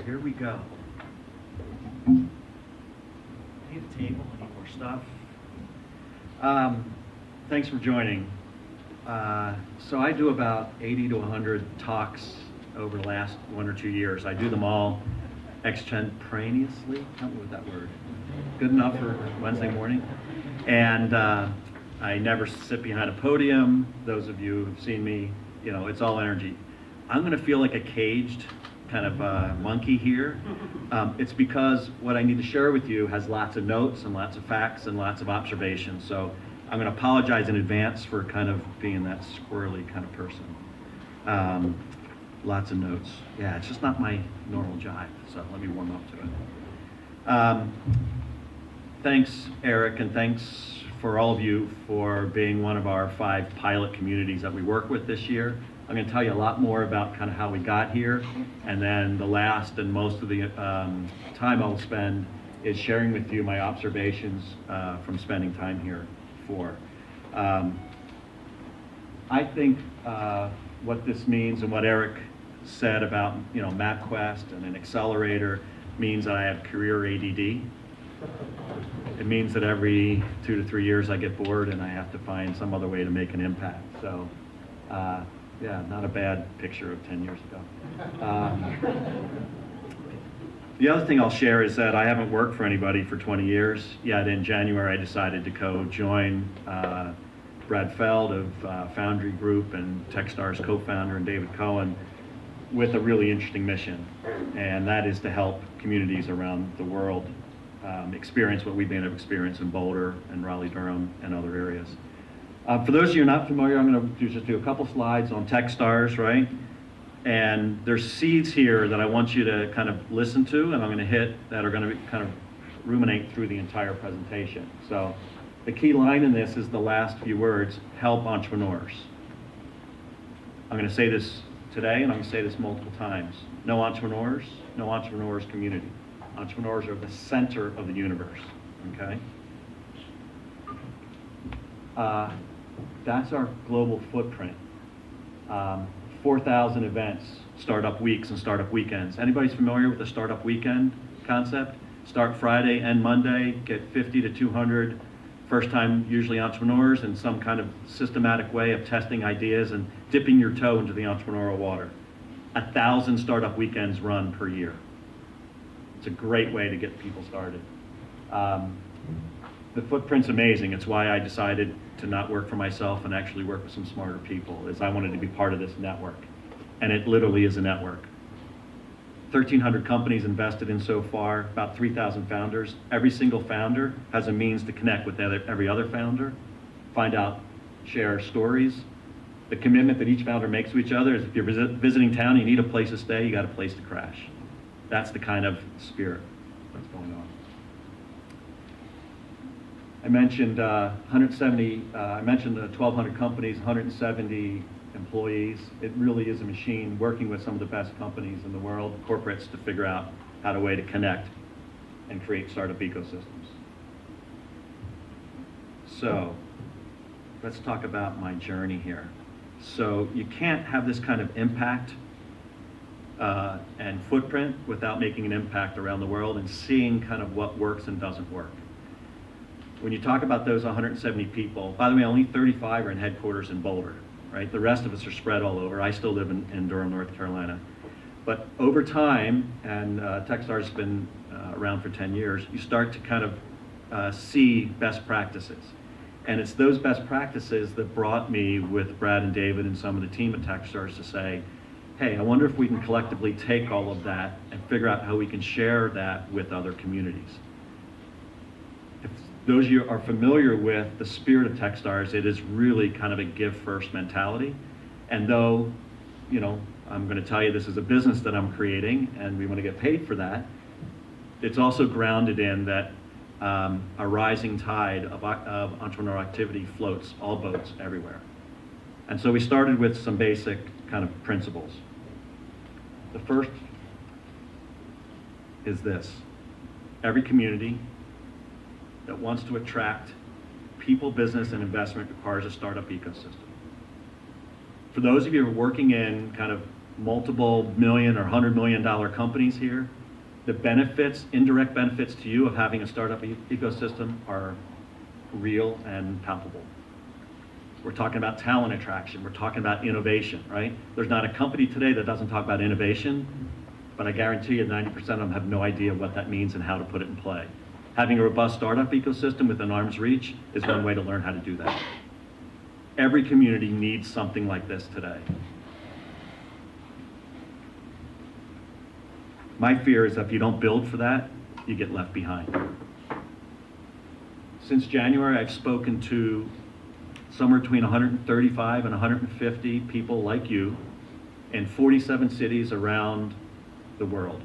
here we go. Need a table, I need more stuff. Thanks for joining. So I do about 80 to 100 talks over the last 1 or 2 years. I do them all extemporaneously. Help me with that word. Good enough for Wednesday morning. And I never sit behind a podium. Those of you who've seen me, you know, it's all energy. I'm going to feel like a caged kind of monkey here. It's because what I need to share with you has lots of notes and lots of facts and lots of observations. So I'm going to apologize in advance for kind of being that squirrely kind of person. Lots of notes. Yeah, it's just not my normal jive, so let me warm up to it. Thanks, Eric, and thanks for all of you for being one of our 5 pilot communities that we work with this year. I'm going to tell you a lot more about kind of how we got here, and then the last and most of the time I'll spend is sharing with you my observations from spending time here before. I think what this means and what Eric said about, you know, MapQuest and an accelerator means that I have career ADD. It means that every 2 to 3 years I get bored and I have to find some other way to make an impact. So, yeah, not a bad picture of 10 years ago. The other thing I'll share is that I haven't worked for anybody for 20 years, yet in January I decided to co-join Brad Feld of Foundry Group and Techstars co-founder and David Cohen with a really interesting mission, and that is to help communities around the world experience what we've been able to experience in Boulder and Raleigh-Durham and other areas. For those of you who are not familiar, I'm going to just do a couple slides on Techstars, right? And there's seeds here that I want you to kind of listen to, and I'm going to hit that are going to kind of ruminate through the entire presentation. So the key line in this is the last few words: help entrepreneurs. I'm going to say this today, and I'm going to say this multiple times. No entrepreneurs community. Entrepreneurs are the center of the universe, okay? That's our global footprint. 4,000 events, startup weeks and startup weekends. Anybody's familiar with the startup weekend concept? Start Friday, end Monday, get 50 to 200 first-time, usually entrepreneurs, in some kind of systematic way of testing ideas and dipping your toe into the entrepreneurial water. 1,000 startup weekends run per year. It's a great way to get people started. The footprint's amazing. It's why I decided to not work for myself and actually work with some smarter people, is I wanted to be part of this network. And it literally is a network. 1,300 companies invested in so far, about 3,000 founders. Every single founder has a means to connect with every other founder, find out, share stories. The commitment that each founder makes to each other is if you're visiting town, you need a place to stay, you got a place to crash. That's the kind of spirit that's going on. I mentioned 1,200 companies, 170 employees. It really is a machine working with some of the best companies in the world, corporates, to figure out how to way to connect and create startup ecosystems. So let's talk about my journey here. So you can't have this kind of impact and footprint without making an impact around the world and seeing kind of what works and doesn't work. When you talk about those 170 people, by the way, only 35 are in headquarters in Boulder, right? The rest of us are spread all over. I still live in Durham, North Carolina. But over time, and Techstars has been around for 10 years, you start to kind of see best practices. And it's those best practices that brought me with Brad and David and some of the team at Techstars to say, hey, I wonder if we can collectively take all of that and figure out how we can share that with other communities. If those of you are familiar with the spirit of Techstars, it is really kind of a give first mentality. And though, you know, I'm going to tell you this is a business that I'm creating and we want to get paid for that, it's also grounded in that a rising tide of entrepreneurial activity floats all boats everywhere. And so we started with some basic kind of principles. The first is this: every community that wants to attract people, business, and investment requires a startup ecosystem. For those of you who are working in kind of multiple million or $100 million companies here, the benefits, indirect benefits to you of having a startup ecosystem are real and palpable. We're talking about talent attraction. We're talking about innovation, right? There's not a company today that doesn't talk about innovation, but I guarantee you 90% of them have no idea what that means and how to put it in play. Having a robust startup ecosystem within arm's reach is one way to learn how to do that. Every community needs something like this today. My fear is that if you don't build for that, you get left behind. Since January, I've spoken to somewhere between 135 and 150 people like you in 47 cities around the world.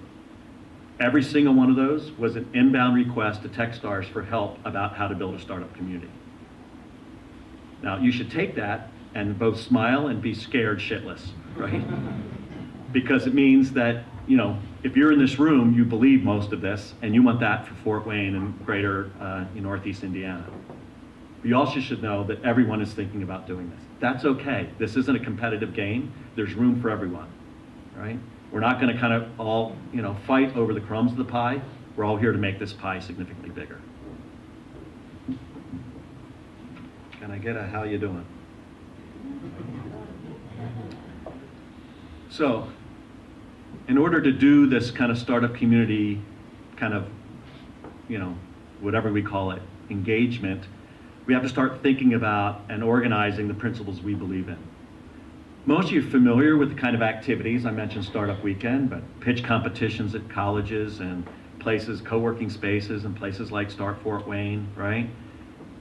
Every single one of those was an inbound request to Techstars for help about how to build a startup community. Now, you should take that and both smile and be scared shitless, right? Because it means that, you know, if you're in this room, you believe most of this, and you want that for Fort Wayne and greater Northeast Indiana. You also should know that everyone is thinking about doing this. That's okay. This isn't a competitive game. There's room for everyone, right? We're not going to kind of all, you know, fight over the crumbs of the pie. We're all here to make this pie significantly bigger. Can I get a how you doing? So, in order to do this kind of startup community, kind of, you know, whatever we call it, engagement, we have to start thinking about and organizing the principles we believe in. Most of you are familiar with the kind of activities. I mentioned Startup Weekend, but pitch competitions at colleges and places, co-working spaces and places like Start Fort Wayne, right?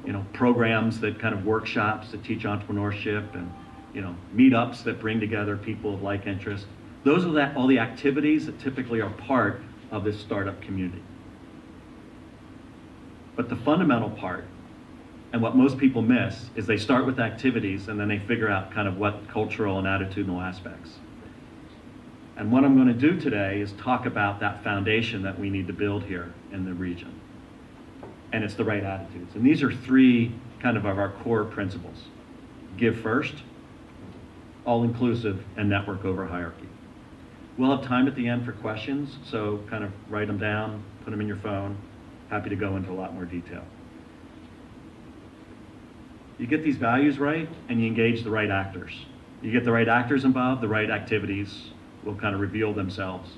You know, programs that kind of workshops that teach entrepreneurship and, you know, meetups that bring together people of like interest. Those are all the activities that typically are part of this startup community. But the fundamental part, and what most people miss, is they start with activities and then they figure out kind of what cultural and attitudinal aspects. And what I'm going to do today is talk about that foundation that we need to build here in the region. And it's the right attitudes. And these are three kind of our core principles. Give first, all-inclusive, and network over hierarchy. We'll have time at the end for questions, so kind of write them down, put them in your phone. Happy to go into a lot more detail. You get these values right, and you engage the right actors. You get the right actors involved, the right activities will kind of reveal themselves.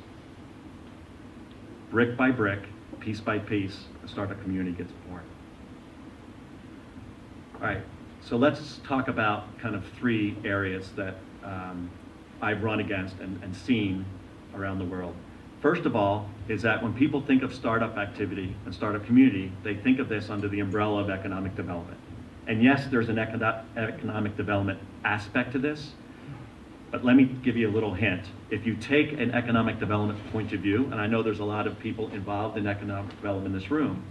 Brick by brick, piece by piece, the startup community gets born. All right, so let's talk about kind of three areas that I've run against and seen around the world. First of all, is that when people think of startup activity and startup community, they think of this under the umbrella of economic development. And yes, there's an economic development aspect to this, but let me give you a little hint. If you take an economic development point of view, and I know there's a lot of people involved in economic development in this room,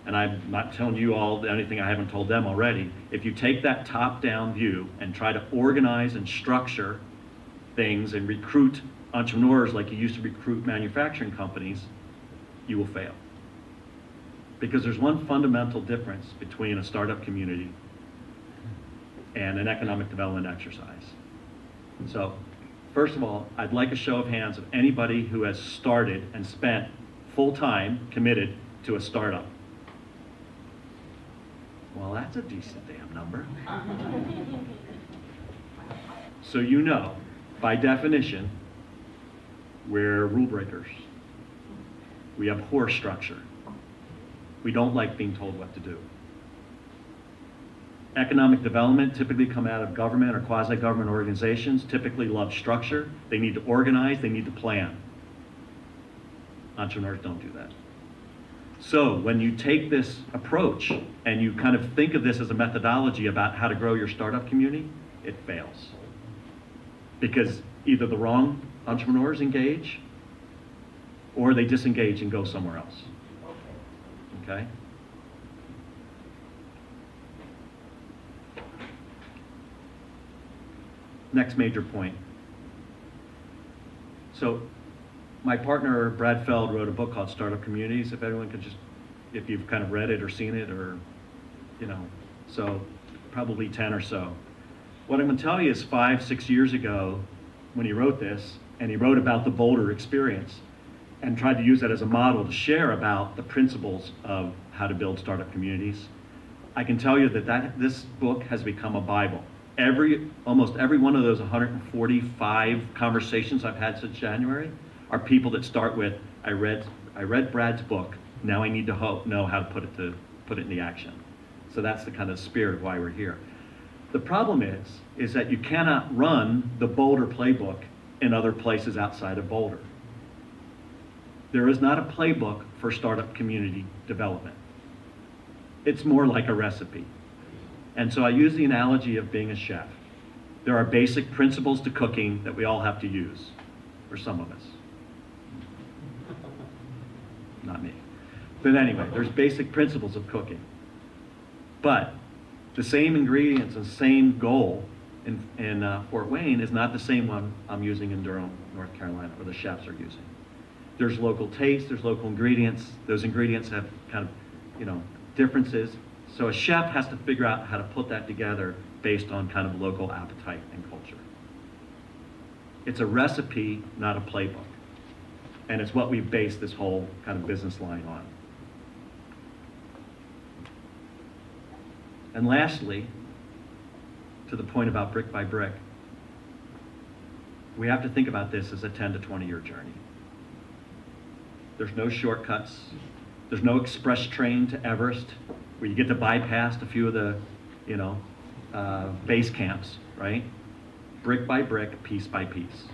and I'm not telling you all anything I haven't told them already. If you take that top-down view and try to organize and structure things and recruit entrepreneurs like you used to recruit manufacturing companies, you will fail. Because there's one fundamental difference between a startup community and an economic development exercise. So, first of all, I'd like a show of hands of anybody who has started and spent full-time committed to a startup. Well, that's a decent damn number. So you know, by definition, we're rule breakers. We abhor structure. We don't like being told what to do. Economic development typically come out of government or quasi-government organizations, typically love structure. They need to organize, they need to plan. Entrepreneurs don't do that. So when you take this approach and you kind of think of this as a methodology about how to grow your startup community, it fails. Because either the wrong entrepreneurs engage or they disengage and go somewhere else. Okay? Next major point. So my partner, Brad Feld, wrote a book called Startup Communities. If everyone could just, if you've kind of read it or seen it or, you know, so probably 10 or so. What I'm going to tell you is 5, 6 years ago when he wrote this, and he wrote about the Boulder experience, and tried to use that as a model to share about the principles of how to build startup communities. I can tell you that this book has become a Bible. Almost every one of those 145 conversations I've had since January are people that start with, I read Brad's book, now I need to know how to put it into action. So that's the kind of spirit of why we're here. The problem is that you cannot run the Boulder playbook in other places outside of Boulder. There is not a playbook for startup community development. It's more like a recipe. And so I use the analogy of being a chef. There are basic principles to cooking that we all have to use, for some of us. Not me. But anyway, there's basic principles of cooking. But the same ingredients and same goal in Fort Wayne is not the same one I'm using in Durham, North Carolina, or the chefs are using. There's local taste, there's local ingredients. Those ingredients have kind of, differences. So a chef has to figure out how to put that together based on kind of local appetite and culture. It's a recipe, not a playbook. And it's what we've based this whole kind of business line on. And lastly, to the point about brick by brick, we have to think about this as a 10 to 20 year journey. There's no shortcuts. There's no express train to Everest where you get to bypass a few of the, base camps, right? Brick by brick, piece by piece.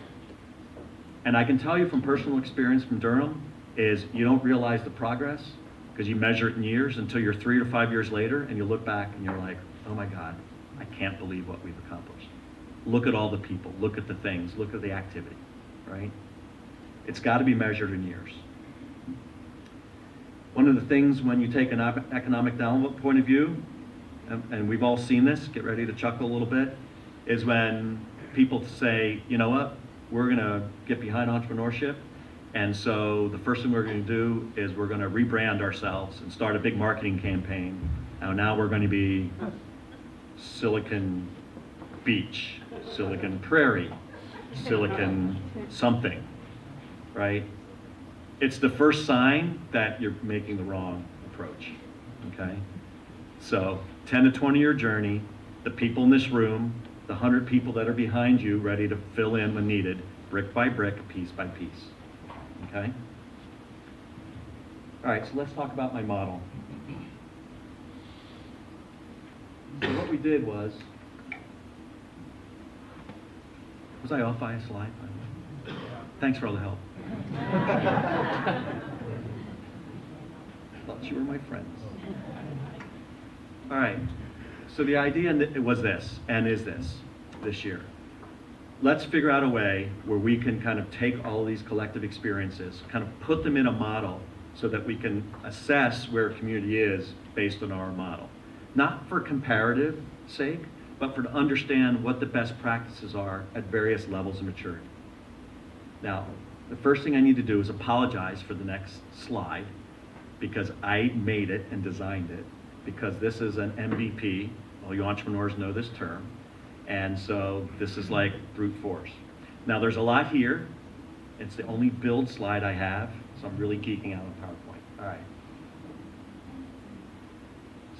And I can tell you from personal experience from Durham is you don't realize the progress because you measure it in years until you're 3 or 5 years later and you look back and you're like, oh my God, I can't believe what we've accomplished. Look at all the people, look at the things, look at the activity, right? It's got to be measured in years. One of the things when you take an economic development point of view, and we've all seen this, get ready to chuckle a little bit, is when people say, you know what, we're going to get behind entrepreneurship, and so the first thing we're going to do is we're going to rebrand ourselves and start a big marketing campaign. Now we're going to be Silicon Beach, Silicon Prairie, Silicon something, right? It's the first sign that you're making the wrong approach, okay? So 10 to 20 year journey, the people in this room, the 100 people that are behind you ready to fill in when needed, brick by brick, piece by piece, okay? All right, so let's talk about my model. So what we did was I off by a slide? Thanks for all the help. Thought you were my friends. All right, so the idea was this, and is this year. Let's figure out a way where we can kind of take all of these collective experiences, kind of put them in a model so that we can assess where a community is based on our model. Not for comparative sake, but for to understand what the best practices are at various levels of maturity. Now, the first thing I need to do is apologize for the next slide because I made it and designed it because this is an MVP. All you entrepreneurs know this term. And so this is like brute force. Now there's a lot here. It's the only build slide I have, so I'm really geeking out on PowerPoint. All right.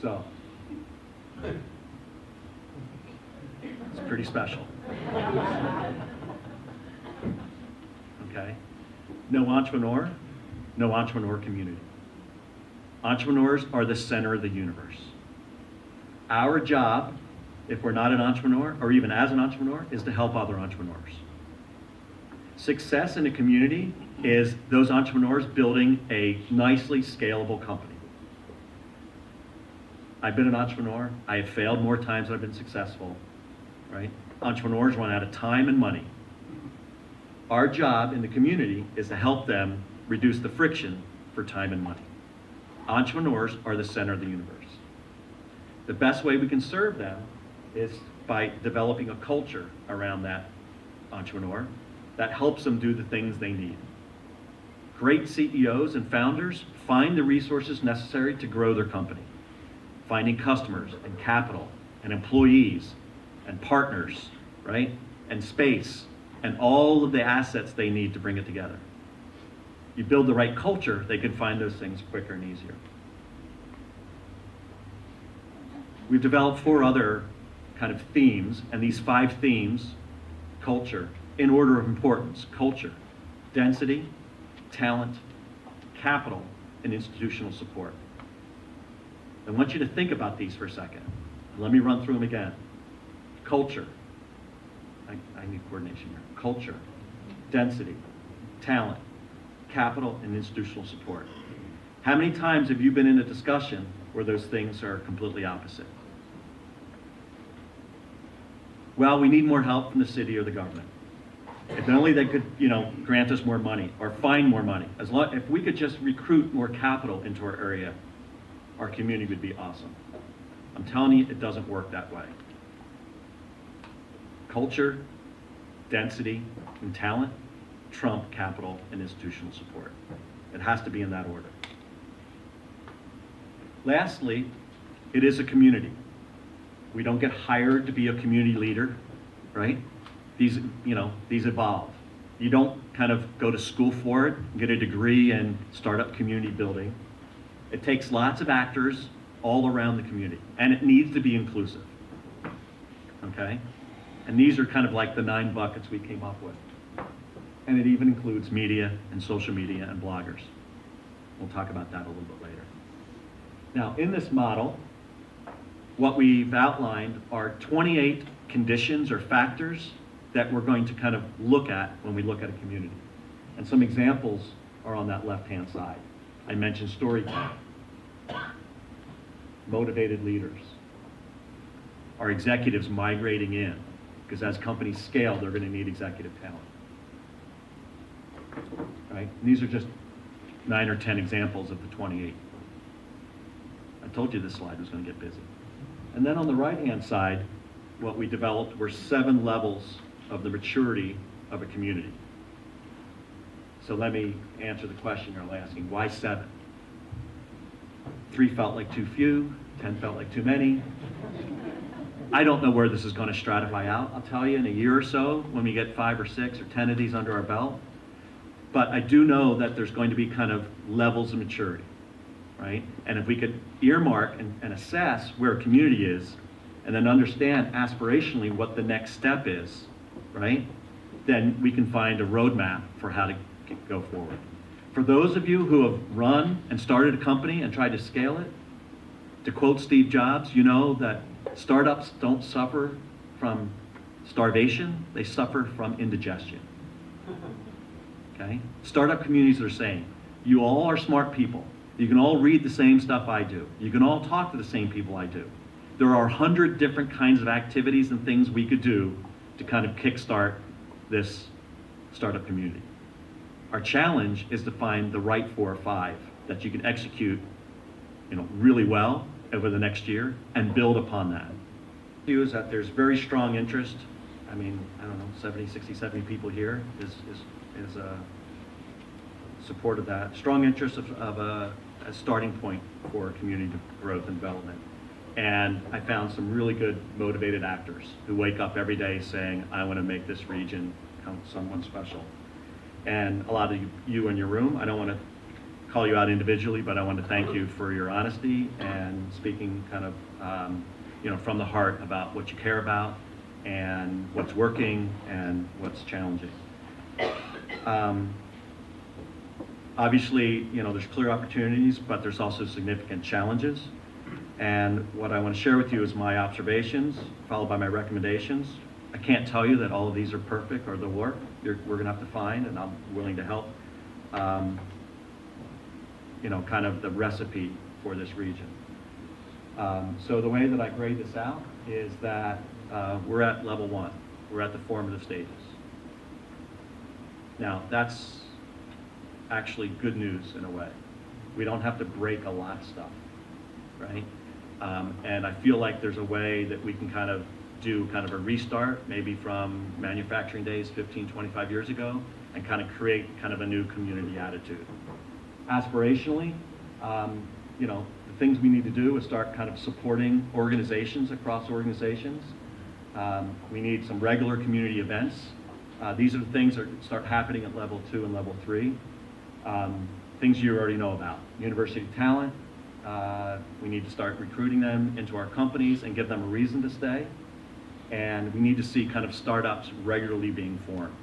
So, it's pretty special. Okay? No entrepreneur community. Entrepreneurs are the center of the universe. Our job, if we're not an entrepreneur, or even as an entrepreneur, is to help other entrepreneurs. Success in a community is those entrepreneurs building a nicely scalable company. I've been an entrepreneur. I have failed more times than I've been successful, right? Entrepreneurs run out of time and money. Our job in the community is to help them reduce the friction for time and money. Entrepreneurs are the center of the universe. The best way we can serve them is by developing a culture around that entrepreneur that helps them do the things they need. Great CEOs and founders find the resources necessary to grow their company, finding customers and capital and employees and partners, right? And space and all of the assets they need to bring it together. you build the right culture, they can find those things quicker and easier. We've developed 4 other kind of themes, and these 5 themes, culture, in order of importance: culture, density, talent, capital, and institutional support. I want you to think about these for a second. Let me run through them again. Culture. I need coordination here. Culture, density, talent, capital, and institutional support. How many times have you been in a discussion where those things are completely opposite? Well, we need more help from the city or the government. If only they could, grant us more money or find more money. If we could just recruit more capital into our area, our community would be awesome. I'm telling you, it doesn't work that way. Culture, density, and talent trump capital and institutional support. It has to be in that order. Lastly, it is a community. We don't get hired to be a community leader, right? These evolve. You don't kind of go to school for it, get a degree and start up community building. It takes lots of actors all around the community, and it needs to be inclusive, okay? And these are kind of like the 9 buckets we came up with. And it even includes media and social media and bloggers. We'll talk about that a little bit later. Now, in this model, what we've outlined are 28 conditions or factors that we're going to kind of look at when we look at a community. And some examples are on that left-hand side. I mentioned storytelling, motivated leaders, our executives migrating in, because as companies scale, they're going to need executive talent. Right? And these are just 9 or 10 examples of the 28. I told you this slide was going to get busy. And then on the right-hand side, what we developed were 7 levels of the maturity of a community. So let me answer the question you're asking. Why 7? 3 felt like too few, 10 felt like too many. I don't know where this is going to stratify out. I'll tell you in a year or so when we get 5 or 6 or 10 of these under our belt. But I do know that there's going to be kind of levels of maturity, right? And if we could earmark and assess where a community is and then understand aspirationally what the next step is, right? Then we can find a roadmap for how to go forward. For those of you who have run and started a company and tried to scale it, to quote Steve Jobs, you know that startups don't suffer from starvation, they suffer from indigestion. Okay? Startup communities are saying, you all are smart people. You can all read the same stuff I do. You can all talk to the same people I do. There are 100 different kinds of activities and things we could do to kind of kickstart this startup community. Our challenge is to find the right 4 or 5 that you can execute, really well over the next year and build upon that. Is that there's very strong interest. I mean, I don't know, 70, 60, 70 people here is supported that. Strong interest of a starting point for community growth and development. And I found some really good motivated actors who wake up every day saying, I want to make this region someone special. And a lot of you in your room, I don't want to call you out individually, but I want to thank you for your honesty and speaking kind of, from the heart about what you care about and what's working and what's challenging. Obviously, there's clear opportunities, but there's also significant challenges. And what I want to share with you is my observations, followed by my recommendations. I can't tell you that all of these are perfect or they'll work. We're going to have to find, and I'm willing to help, kind of the recipe for this region. So the way that I grade this out is that we're at level 1. We're at the formative stages. Now, that's actually good news in a way. We don't have to break a lot of stuff, right? And I feel like there's a way that we can kind of do kind of a restart, maybe from manufacturing days 15, 25 years ago, and kind of create kind of a new community attitude. Aspirationally, the things we need to do is start kind of supporting organizations across organizations. We need some regular community events. These are the things that start happening at level 2 and level 3. Things you already know about. University talent, we need to start recruiting them into our companies and give them a reason to stay. And we need to see kind of startups regularly being formed.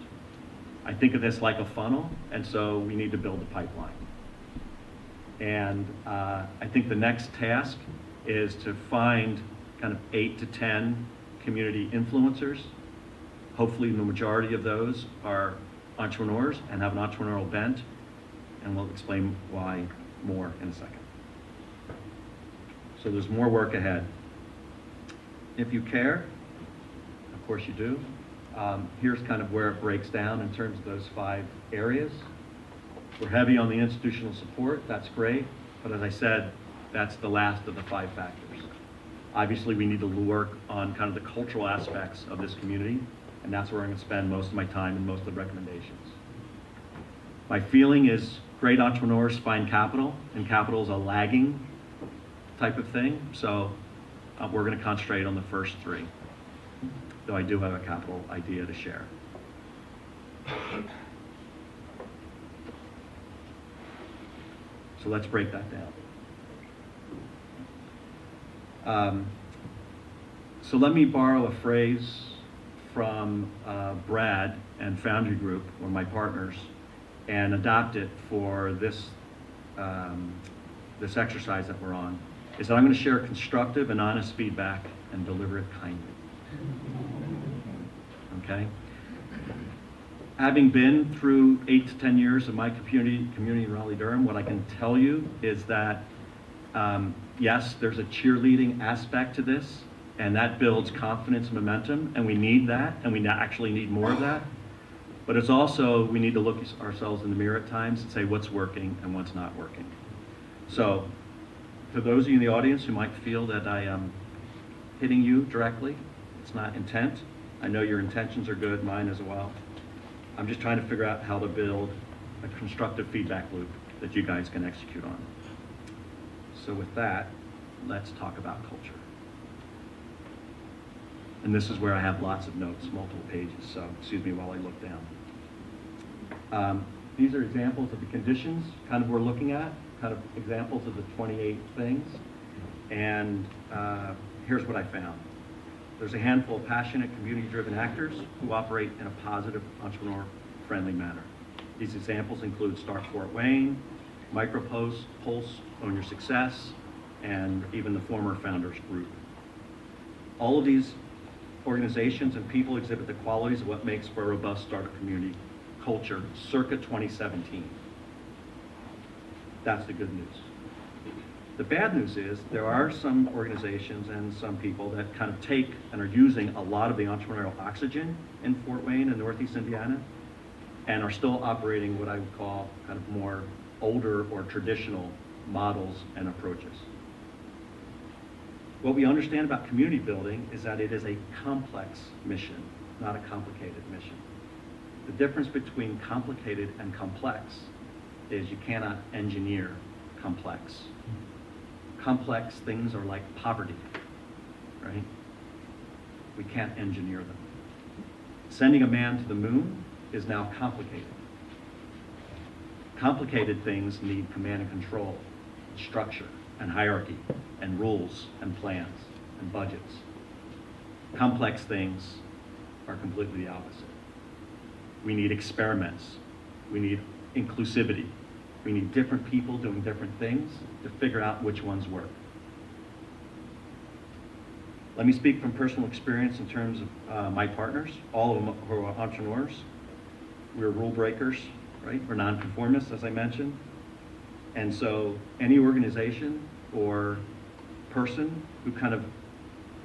I think of this like a funnel, and so we need to build a pipeline. And I think the next task is to find kind of 8 to 10 community influencers. Hopefully the majority of those are entrepreneurs and have an entrepreneurial bent, and we'll explain why more in a second. So there's more work ahead. If you care, of course you do, here's kind of where it breaks down in terms of those 5 areas. We're heavy on the institutional support, that's great, but as I said, that's the last of the 5 factors. Obviously, we need to work on kind of the cultural aspects of this community, and that's where I'm going to spend most of my time and most of the recommendations. My feeling is great entrepreneurs find capital, and capital is a lagging type of thing, so we're going to concentrate on the first 3, though I do have a capital idea to share. So let's break that down. So let me borrow a phrase from Brad and Foundry Group, one of my partners, and adopt it for this, this exercise that we're on, is that I'm going to share constructive and honest feedback and deliver it kindly. Okay? Having been through 8 to 10 years of my community in Raleigh-Durham, what I can tell you is that yes, there's a cheerleading aspect to this, and that builds confidence and momentum, and we need that, and we actually need more of that. But it's also, we need to look ourselves in the mirror at times and say what's working and what's not working. So, for those of you in the audience who might feel that I am hitting you directly, it's not intent. I know your intentions are good, mine as well. I'm just trying to figure out how to build a constructive feedback loop that you guys can execute on. So with that, let's talk about culture. And this is where I have lots of notes, multiple pages, so excuse me while I look down. These are examples of the conditions kind of we're looking at, kind of examples of the 28 things. And here's what I found. There's a handful of passionate, community-driven actors who operate in a positive, entrepreneur-friendly manner. These examples include Start Fort Wayne, Micropulse, Own Your Success, and even the former Founders Group. All of these organizations and people exhibit the qualities of what makes for a robust startup community culture circa 2017. That's the good news. The bad news is there are some organizations and some people that kind of take and are using a lot of the entrepreneurial oxygen in Fort Wayne and Northeast Indiana and are still operating what I would call kind of more older or traditional models and approaches. What we understand about community building is that it is a complex mission, not a complicated mission. The difference between complicated and complex is you cannot engineer complex. Complex things are like poverty, right? We can't engineer them. Sending a man to the moon is now complicated. Complicated things need command and control, structure and hierarchy, and rules and plans and budgets. Complex things are completely the opposite. We need experiments. We need inclusivity. We need different people doing different things to figure out which ones work. Let me speak from personal experience in terms of my partners, all of them who are entrepreneurs. We're rule breakers, right? We're nonconformists, as I mentioned. And so any organization or person who kind of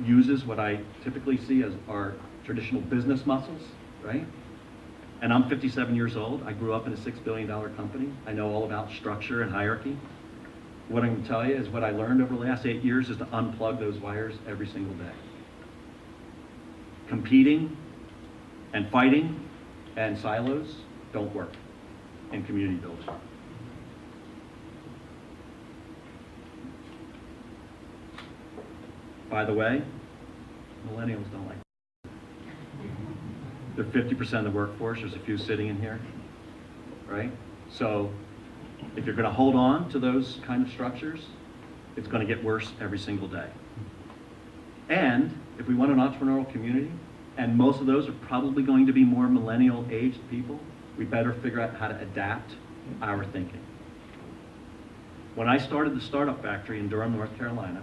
uses what I typically see as our traditional business muscles, right? And I'm 57 years old. I grew up in a $6 billion company. I know all about structure and hierarchy. What I'm going to tell you is what I learned over the last 8 years is to unplug those wires every single day. Competing and fighting and silos don't work in community building. By the way, millennials don't like it. They're 50% of the workforce. There's a few sitting in here, right? So If you're going to hold on to those kind of structures, it's going to get worse every single day. And if we want an entrepreneurial community, and most of those are probably going to be more millennial aged people, we better figure out how to adapt our thinking. When I started the Startup Factory in Durham, North Carolina,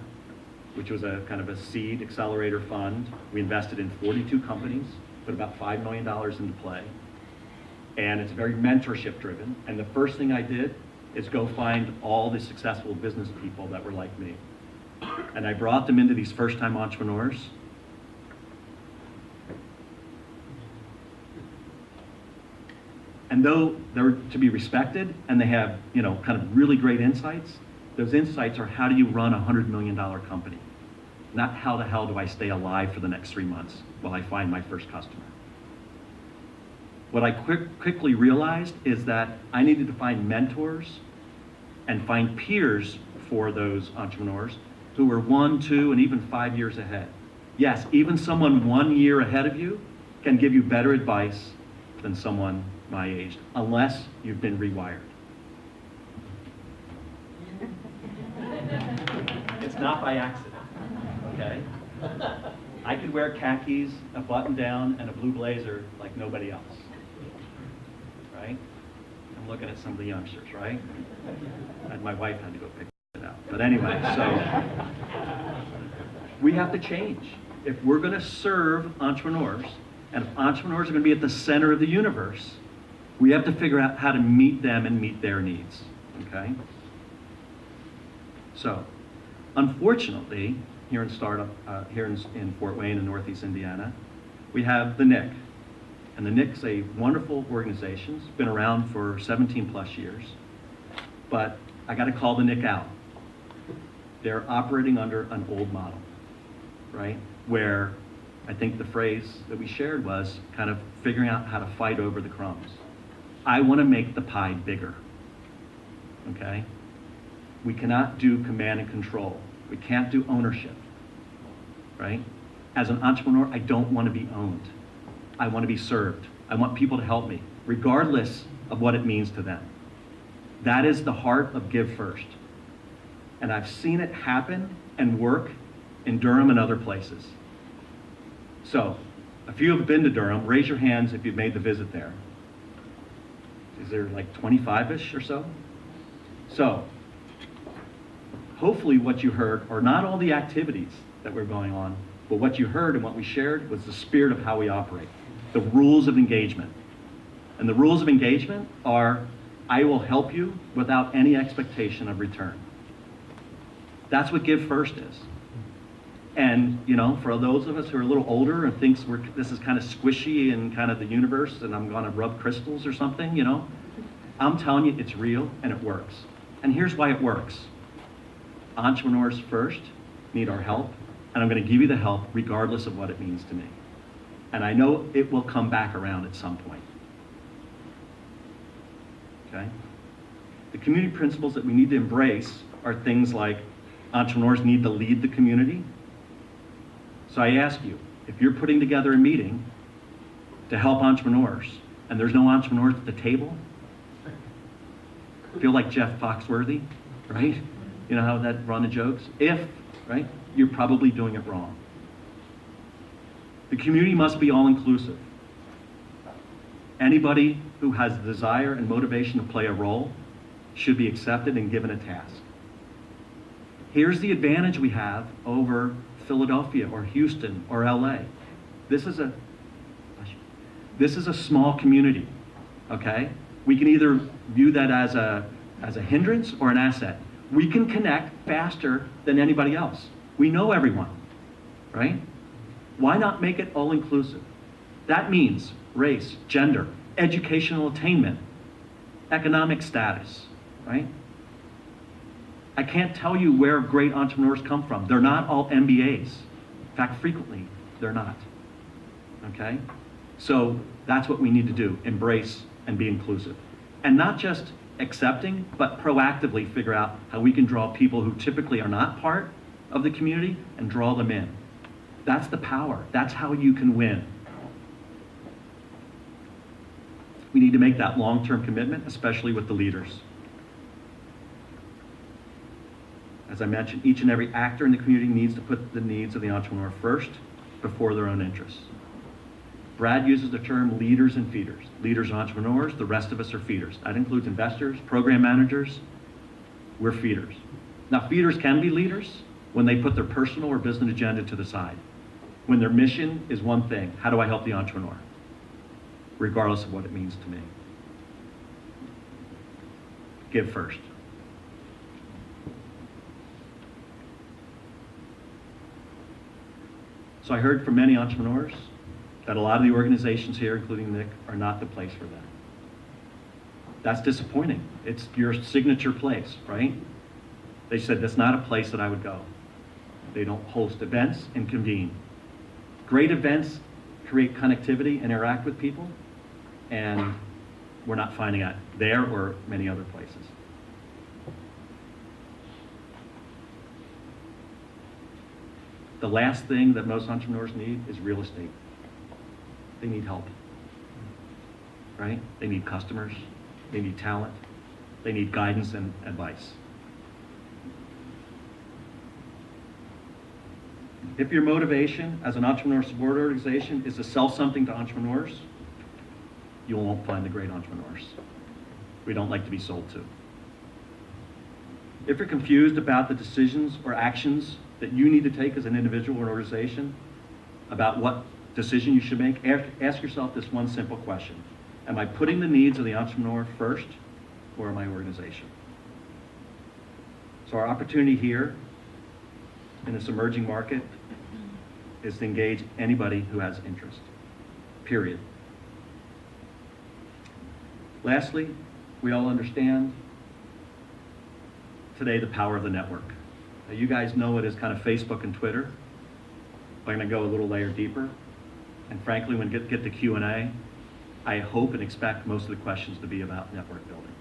which was a kind of a seed accelerator fund, we invested in 42 companies, put about $5 million into play, and it's very mentorship driven. And the first thing I did is go find all the successful business people that were like me. And I brought them into these first-time entrepreneurs. And though they're to be respected and they have, kind of really great insights, those insights are how do you run a $100 million company? Not how the hell do I stay alive for the next 3 months while I find my first customer. What I quickly realized is that I needed to find mentors and find peers for those entrepreneurs who were 1, 2, and even 5 years ahead. Yes, even someone 1 year ahead of you can give you better advice than someone my age, unless you've been rewired. It's not by accident, okay? I could wear khakis, a button down, and a blue blazer like nobody else, right? I'm looking at some of the youngsters, right? And my wife had to go pick it out. But anyway, so we have to change. If we're going to serve entrepreneurs, and if entrepreneurs are going to be at the center of the universe, we have to figure out how to meet them and meet their needs, okay? So, unfortunately, here in Fort Wayne in Northeast Indiana, we have the NIC. And the NIC's a wonderful organization. It's been around for 17 plus years. But I got to call the NIC out. They're operating under an old model, right? Where I think the phrase that we shared was kind of figuring out how to fight over the crumbs. I want to make the pie bigger, okay? We cannot do command and control. We can't do ownership, right? As an entrepreneur, I don't want to be owned. I want to be served. I want people to help me, regardless of what it means to them. That is the heart of Give First. And I've seen it happen and work in Durham and other places. So, a few have been to Durham. Raise your hands if you've made the visit there. Is there like 25-ish or so? So, hopefully what you heard are not all the activities that were going on, but what you heard and what we shared was the spirit of how we operate, the rules of engagement. And the rules of engagement are, I will help you without any expectation of return. That's what Give First is. And, for those of us who are a little older and thinks this is kind of squishy and kind of the universe and I'm going to rub crystals or something, I'm telling you it's real and it works. And here's why it works. Entrepreneurs first need our help, and I'm going to give you the help regardless of what it means to me. And I know it will come back around at some point. Okay? The community principles that we need to embrace are things like entrepreneurs need to lead the community. So I ask you, if you're putting together a meeting to help entrepreneurs and there's no entrepreneurs at the table, feel like Jeff Foxworthy, right? You know how that run of jokes? Right? You're probably doing it wrong. The community must be all-inclusive. Anybody who has the desire and motivation to play a role should be accepted and given a task. Here's the advantage we have over Philadelphia or Houston or LA. This is a small community, okay? We can either view that as a hindrance or an asset. We can connect faster than anybody else. We know everyone, right? Why not make it all-inclusive? That means race, gender, educational attainment, economic status, right? I can't tell you where great entrepreneurs come from. They're not all MBAs. In fact, frequently, they're not, okay? So that's what we need to do, embrace and be inclusive. And not just accepting, but proactively figure out how we can draw people who typically are not part of the community and draw them in. That's the power. That's how you can win. We need to make that long-term commitment, especially with the leaders. as I mentioned, each and every actor in the community needs to put the needs of the entrepreneur first before their own interests. Brad uses the term leaders and feeders. Leaders are entrepreneurs, the rest of us are feeders. That includes investors, program managers. We're feeders. Now, feeders can be leaders when they put their personal or business agenda to the side. When their mission is one thing, how do I help the entrepreneur? Regardless of what it means to me. Give first. So I heard from many entrepreneurs that a lot of the organizations here, including Nick, are not the place for them. That's disappointing. It's your signature place, right? They said, that's not a place that I would go. They don't host events and convene. Great events create connectivity and interact with people, and we're not finding that there or many other places. The last thing that most entrepreneurs need is real estate. They need help, right? They need customers, they need talent, they need guidance and advice. If your motivation as an entrepreneur support organization is to sell something to entrepreneurs, you won't find the great entrepreneurs. We don't like to be sold to. If you're confused about the decisions or actions that you need to take as an individual or organization, about what decision you should make, ask yourself this one simple question. Am I putting the needs of the entrepreneur first, or my organization? So our opportunity here in this emerging market is to engage anybody who has interest, period. Lastly, we all understand today the power of the network. Now, you guys know it as kind of Facebook and Twitter. I'm going to go a little layer deeper. And frankly, when we get to Q&A, I hope and expect most of the questions to be about network building.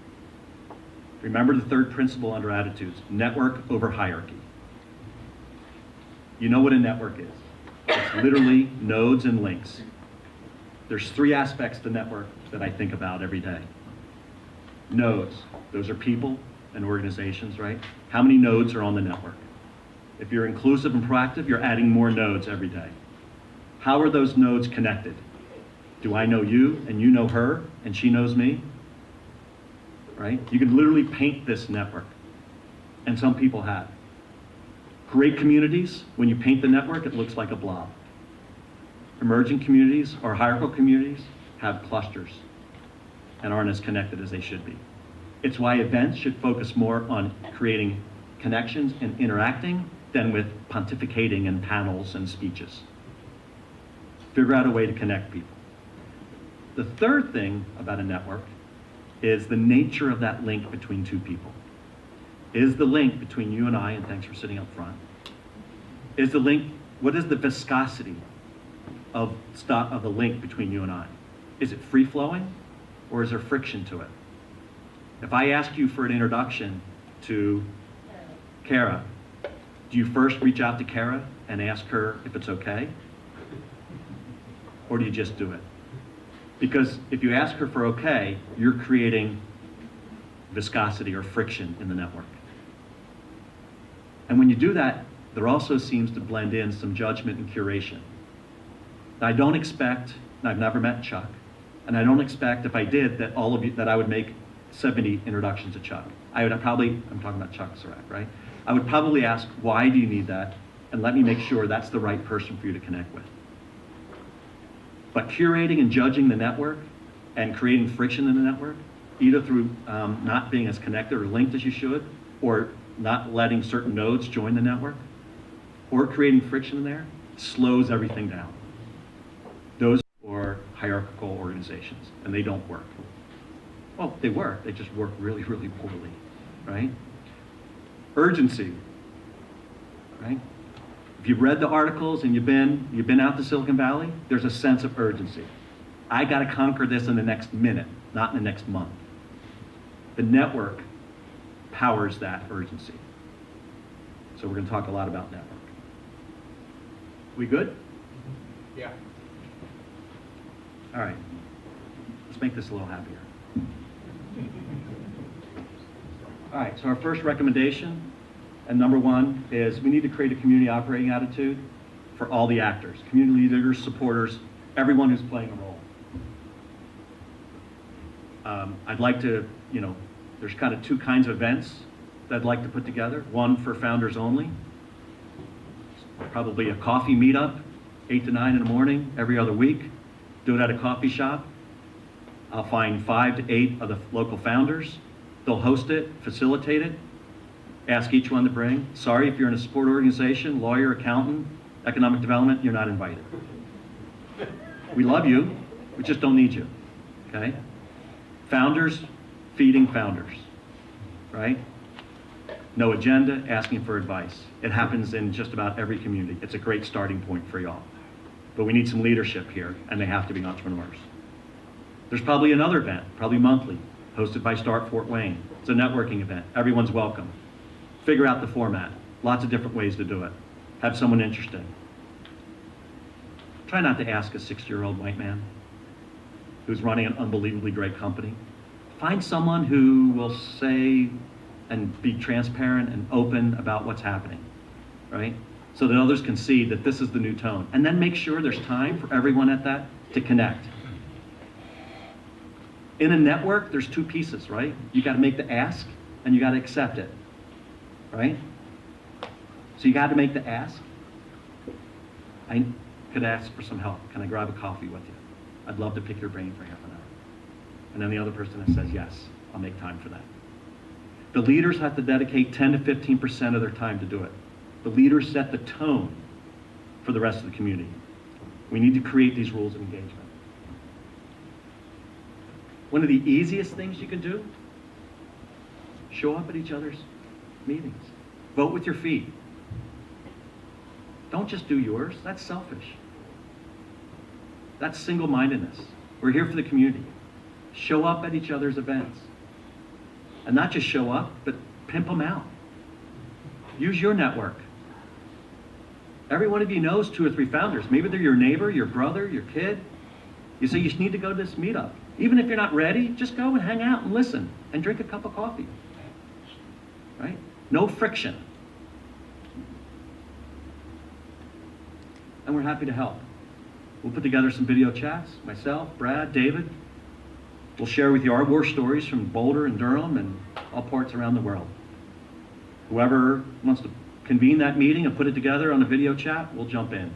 Remember the third principle under attitudes, network over hierarchy. You know what a network is. It's literally nodes and links. There's three aspects to network that I think about every day. Nodes, those are people and organizations, right? How many nodes are on the network? If you're inclusive and proactive, you're adding more nodes every day. How are those nodes connected? Do I know you and you know her and she knows me? Right? You can literally paint this network, and some people have. Great communities, when you paint the network, it looks like a blob. Emerging communities or hierarchical communities have clusters and aren't as connected as they should be. It's why events should focus more on creating connections and interacting than with pontificating and panels and speeches. Figure out a way to connect people. The third thing about a network is the nature of that link between two people. Is the link between you and I, and thanks for sitting up front, is the link, what is the viscosity of the link between you and I? Is it free-flowing, or is there friction to it? If I ask you for an introduction to Kara, do you first reach out to Kara and ask her if it's okay? Or do you just do it? Because if you ask her for okay, you're creating viscosity or friction in the network. And when you do that, there also seems to blend in some judgment and curation. I don't expect, and I've never met Chuck, and I don't expect if I did that all of you, that I would make 70 introductions to Chuck. I would probably, I'm talking about Chuck Sirac, right? I would probably ask, why do you need that? And let me make sure that's the right person for you to connect with. But curating and judging the network and creating friction in the network, either through not being as connected or linked as you should, or not letting certain nodes join the network, or creating friction in there, slows everything down. Those are hierarchical organizations, and they don't work. Well, they work, they just work really, really poorly, right? Urgency, right? If you've read the articles and you've been out to Silicon Valley, there's a sense of urgency. I got to conquer this in the next minute, not in the next month. The network powers that urgency. So we're going to talk a lot about network. We good? Yeah. All right. Let's make this a little happier. All right, so our first recommendation, And number one is we need to create a community operating attitude for all the actors, community leaders, supporters, everyone who's playing a role. I'd like to, there's kind of two kinds of events that I'd like to put together. One for founders only, probably a coffee meetup, 8 to 9 in the morning, every other week. Do it at a coffee shop. I'll find 5 to 8 of the local founders. They'll host it, facilitate it, ask each one to bring. Sorry, if you're in a support organization, lawyer, accountant, economic development, you're not invited. We love you, we just don't need you, okay? Founders feeding founders, right? No agenda, asking for advice. It happens in just about every community. It's a great starting point for y'all. But we need some leadership here, and they have to be entrepreneurs. There's probably another event, probably monthly, hosted by Start Fort Wayne. It's a networking event. Everyone's welcome. Figure out the format. Lots of different ways to do it. Have someone interesting. Try not to ask a 60-year-old white man who's running an unbelievably great company. Find someone who will say and be transparent and open about what's happening, right? So that others can see that this is the new tone. And then make sure there's time for everyone at that to connect. In a network, there's two pieces, right? You got to make the ask and you got to accept it, right? So you got to make the ask. I could ask for some help. Can I grab a coffee with you? I'd love to pick your brain for half an hour. And then the other person that says, yes, I'll make time for that. The leaders have to dedicate 10 to 15% of their time to do it. The leaders set the tone for the rest of the community. We need to create these rules of engagement. One of the easiest things you can do, show up at each other's meetings. Vote with your feet. Don't just do yours. That's selfish. That's single-mindedness. We're here for the community. Show up at each other's events. And not just show up, but pimp them out. Use your network. Every one of you knows 2 or 3 founders. Maybe they're your neighbor, your brother, your kid. You say you need to go to this meetup. Even if you're not ready, just go and hang out and listen and drink a cup of coffee. Right? No friction. And we're happy to help. We'll put together some video chats, myself, Brad, David. We'll share with you our war stories from Boulder and Durham and all parts around the world. Whoever wants to convene that meeting and put it together on a video chat, we'll jump in.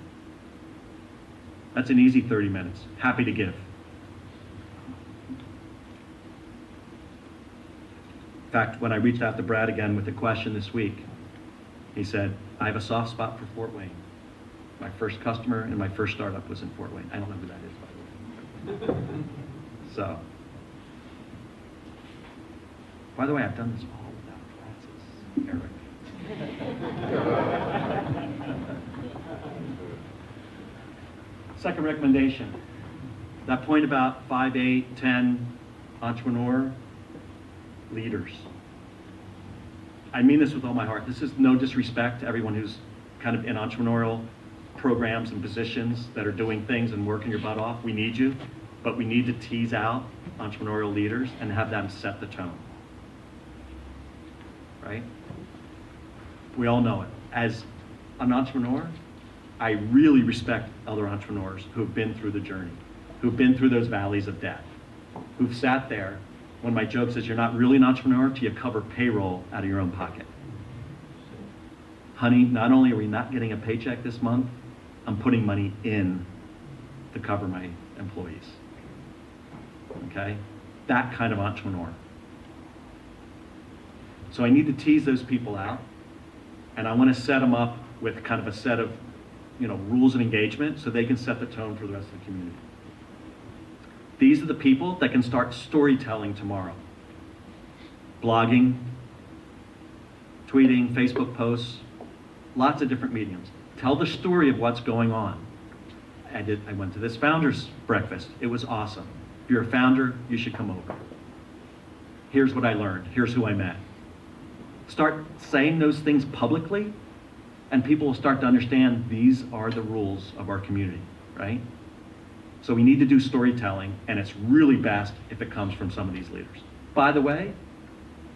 That's an easy 30 minutes. Happy to give. In fact, when I reached out to Brad again with a question this week, he said, I have a soft spot for Fort Wayne. My first customer and my first startup was in Fort Wayne. I don't know who that is, by the way. So, by the way, I've done this all without glasses, Eric. Second recommendation, that point about 5, 8, 10 entrepreneur leaders. I mean this with all my heart. This is no disrespect to everyone who's kind of in entrepreneurial programs and positions that are doing things and working your butt off. We need you, but we need to tease out entrepreneurial leaders and have them set the tone. Right? We all know it. As an entrepreneur, I really respect other entrepreneurs who've been through the journey, who've been through those valleys of debt, who've sat there when my joke says you're not really an entrepreneur till you cover payroll out of your own pocket. Honey, not only are we not getting a paycheck this month, I'm putting money in to cover my employees. Okay? That kind of entrepreneur. So I need to tease those people out, and I want to set them up with kind of a set of rules of engagement so they can set the tone for the rest of the community. These are the people that can start storytelling tomorrow. Blogging, tweeting, Facebook posts, lots of different mediums. Tell the story of what's going on. I went to this founders breakfast. It was awesome. If you're a founder, you should come over. Here's what I learned. Here's who I met. Start saying those things publicly, and people will start to understand these are the rules of our community, right? So we need to do storytelling, and it's really best if it comes from some of these leaders. By the way,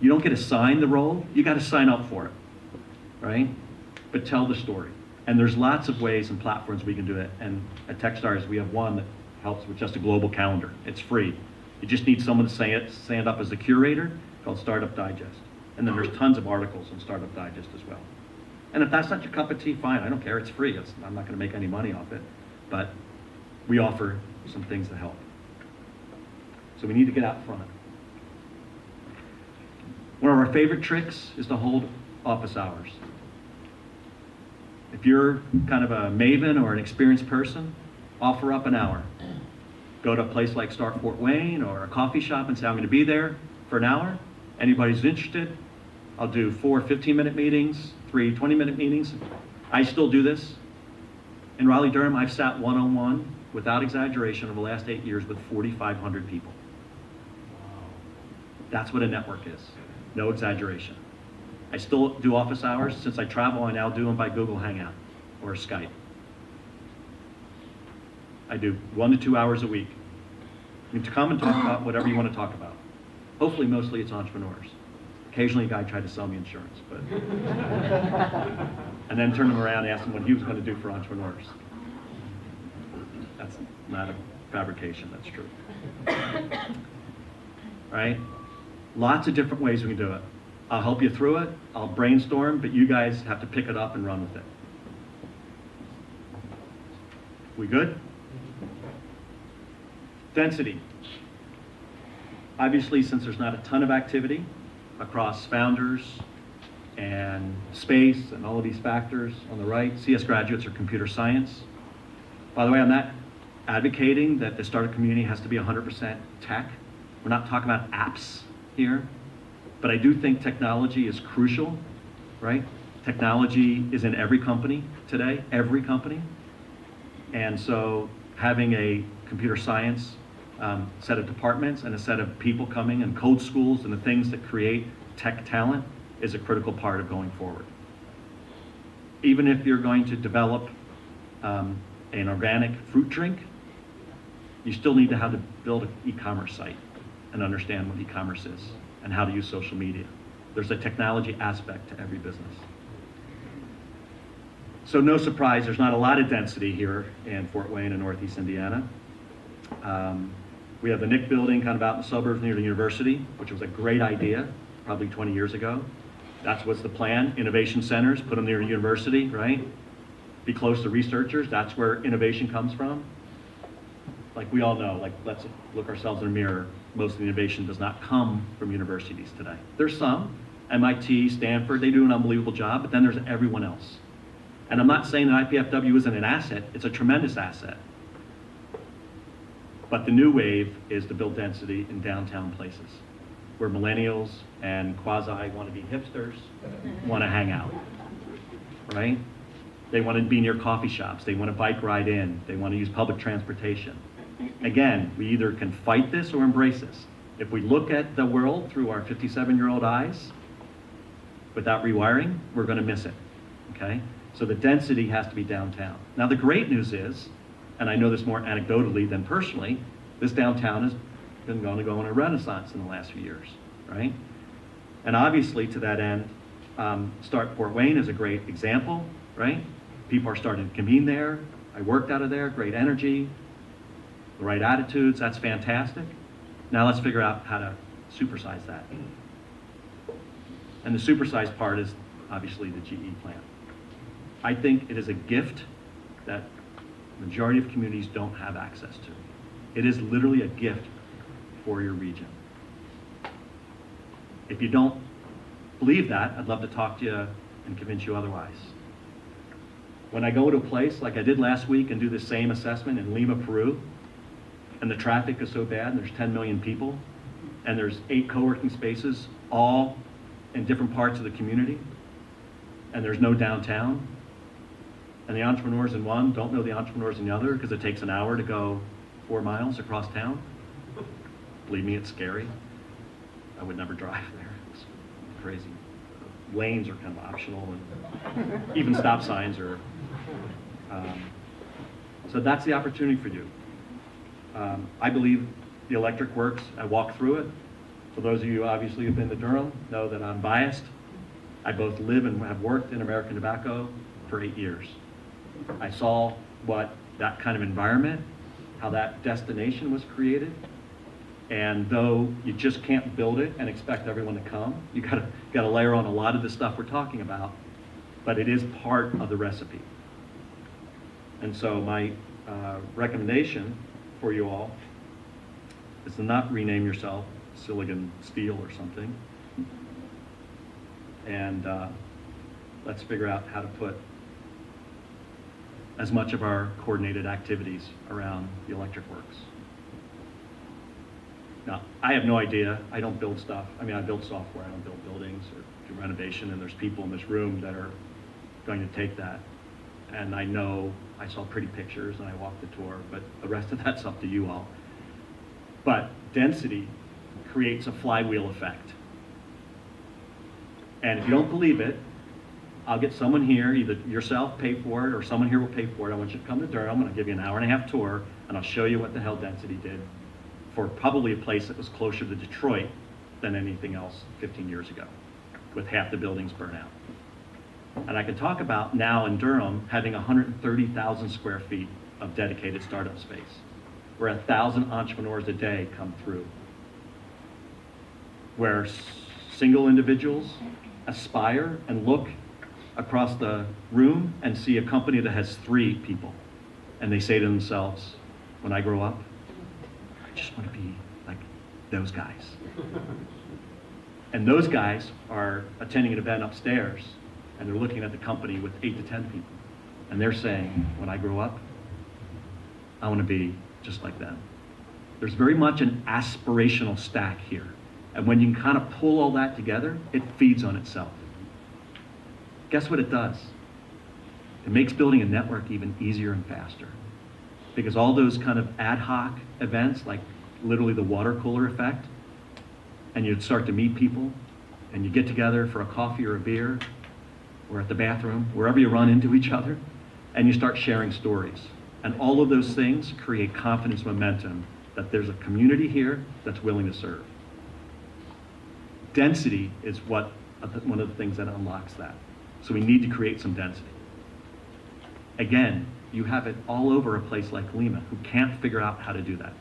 you don't get to sign the role, you got to sign up for it. right? But tell the story. And there's lots of ways and platforms we can do it. And at Techstars, we have one that helps with just a global calendar. It's free. You just need someone to stand up as a curator, called Startup Digest. And then there's tons of articles in Startup Digest as well. And if that's not your cup of tea, fine, I don't care, it's free. I'm not gonna make any money off it. But we offer some things that help. So we need to get out front. One of our favorite tricks is to hold office hours. If you're kind of a maven or an experienced person, offer up an hour. Go to a place like Start Fort Wayne or a coffee shop and say, I'm going to be there for an hour. Anybody who's interested, I'll do 4 15-minute meetings, 3 20-minute meetings. I still do this. In Raleigh-Durham, I've sat one-on-one, without exaggeration, over the last 8 years with 4,500 people. That's what a network is. No exaggeration. I still do office hours. Since I travel, I now do them by Google Hangout or Skype. I do 1 to 2 hours a week. You can come and talk about whatever you want to talk about. Hopefully, mostly it's entrepreneurs. Occasionally, a guy tried to sell me insurance, but and then turn him around and ask him what he was going to do for entrepreneurs. That's not a fabrication, that's true. Right? Lots of different ways we can do it. I'll help you through it, I'll brainstorm, but you guys have to pick it up and run with it. We good? Density. Obviously, since there's not a ton of activity across founders and space and all of these factors on the right, CS graduates are computer science. By the way, I'm not advocating that the startup community has to be 100% tech. We're not talking about apps here, but I do think technology is crucial, right? Technology is in every company today, every company. And so having a computer science set of departments and a set of people coming and code schools and the things that create tech talent is a critical part of going forward. Even if you're going to develop an organic fruit drink, you still need to how to build an e-commerce site and understand what e-commerce is and how to use social media. There's a technology aspect to every business. So no surprise, there's not a lot of density here in Fort Wayne and Northeast Indiana. We have the Nick building kind of out in the suburbs near the university, which was a great idea probably 20 years ago. That's what's the plan. Innovation centers, put them near the university, right? Be close to researchers. That's where innovation comes from. Like we all know, like let's look ourselves in the mirror. Most of the innovation does not come from universities today. There's some, MIT, Stanford, they do an unbelievable job, but then there's everyone else. And I'm not saying that IPFW isn't an asset, it's a tremendous asset. But the new wave is to build density in downtown places where millennials and quasi-wannabe hipsters want to hang out, right? They want to be near coffee shops, they want to bike ride in, they want to use public transportation. Again, we either can fight this or embrace this. If we look at the world through our 57-year-old eyes without rewiring, we're going to miss it, okay? So the density has to be downtown. Now the great news is, and I know this more anecdotally than personally, this downtown has been going to go on a renaissance in the last few years, right? And obviously to that end, Start Fort Wayne is a great example, right? People are starting to convene there. I worked out of there, great energy, the right attitudes, that's fantastic. Now let's figure out how to supersize that. And the supersized part is obviously the GE plant. I think it is a gift that the majority of communities don't have access to. It is literally a gift for your region. If you don't believe that, I'd love to talk to you and convince you otherwise. When I go to a place like I did last week and do the same assessment in Lima, Peru, and the traffic is so bad, and there's 10 million people, and there's 8 co-working spaces, all in different parts of the community, and there's no downtown, and the entrepreneurs in one don't know the entrepreneurs in the other because it takes an hour to go 4 miles across town. Believe me, it's scary. I would never drive there. It's crazy. Lanes are kind of optional, and even stop signs are. So that's the opportunity for you. I believe the electric works. I walked through it. For those of you obviously who've been to Durham know that I'm biased. I both live and have worked in American Tobacco for 8 years. I saw what that kind of environment, how that destination was created. And though you just can't build it and expect everyone to come, you gotta layer on a lot of the stuff we're talking about, but it is part of the recipe. And so my recommendation for you all is to not rename yourself Silicon Steel or something. And let's figure out how to put as much of our coordinated activities around the electric works. Now, I have no idea. I don't build stuff. I mean, I build software. I don't build buildings or do renovation, and there's people in this room that are going to take that. And I know I saw pretty pictures and I walked the tour, but the rest of that's up to you all. But density creates a flywheel effect. And if you don't believe it, I'll get someone here, either yourself pay for it or someone here will pay for it. I want you to come to Durham. I'm going to give you an 1.5-hour tour and I'll show you what the hell density did for probably a place that was closer to Detroit than anything else 15 years ago, with half the buildings burnt out. And I can talk about now in Durham having 130,000 square feet of dedicated startup space, where 1,000 entrepreneurs a day come through, where single individuals aspire and look across the room and see a company that has 3 people, and they say to themselves, when I grow up, I just want to be like those guys. And those guys are attending an event upstairs and they're looking at the company with 8 to 10 people. And they're saying, when I grow up, I want to be just like them. There's very much an aspirational stack here. And when you can kind of pull all that together, it feeds on itself. Guess what it does? It makes building a network even easier and faster. Because all those kind of ad hoc events, like literally the water cooler effect, and you'd start to meet people, and you get together for a coffee or a beer, or at the bathroom, wherever you run into each other, and you start sharing stories. And all of those things create confidence momentum that there's a community here that's willing to serve. Density is one of the things that unlocks that. So we need to create some density. Again, you have it all over a place like Lima who can't figure out how to do that.